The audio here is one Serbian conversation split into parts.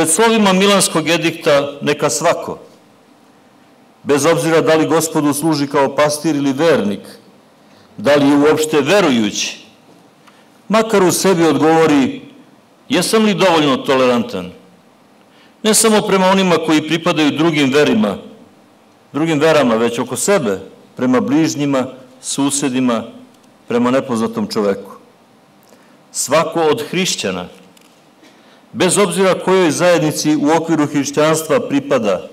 Pred slovima Milanskog edikta neka svako, bez obzira da li Gospodu služi kao pastir ili vernik, da li je uopšte verujući, makar u sebi odgovori: jesam li dovoljno tolerantan? Ne samo prema onima koji pripadaju drugim verama, već oko sebe, prema bližnjima, susedima, prema nepoznatom čoveku. Svako od hrišćana, bez obzira kojoj zajednici u okviru hrišćanstva pripada,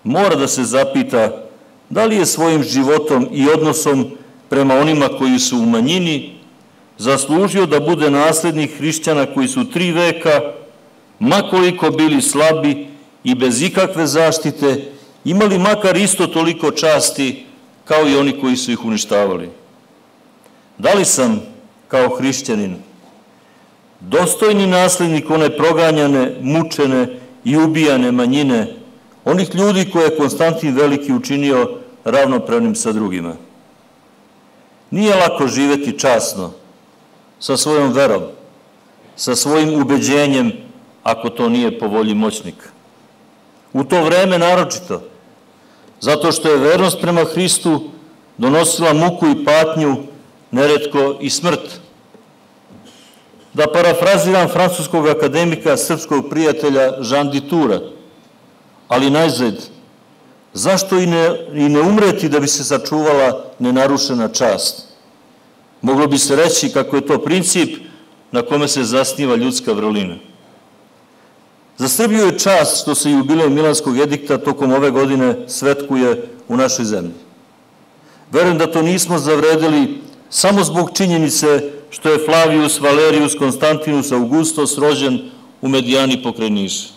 mora da se zapita da li je svojim životom i odnosom prema onima koji su u manjini zaslužio da bude naslednik hrišćana koji su 3 veka, makoliko bili slabi i bez ikakve zaštite, imali makar isto toliko časti kao i oni koji su ih uništavali. Da li sam, kao hrišćanin, dostojni naslednik one proganjane, mučene i ubijane manjine, onih ljudi koje je Konstantin Veliki učinio ravnopravnim sa drugima? Nije lako živeti časno, sa svojom verom, sa svojim ubeđenjem, ako to nije po volji moćnika. U to vreme naročito, zato što je vernost prema Hristu donosila muku i patnju, neretko i smrt. Da parafraziram francuskog akademika, srpskog prijatelja Jean Ditura, ali najzad, zašto i ne umreti da bi se sačuvala nenarušena čast? Moglo bi se reći kako je to princip na kome se zasniva ljudska vrlina. Za Srbiju je čast što se jubilej Milanskog edikta tokom ove godine svetkuje u našoj zemlji. Verujem da to nismo zavredeli samo zbog činjenice što je Flavius Valerius Konstantinus Augustos rođen u Medijani pokraj Niša.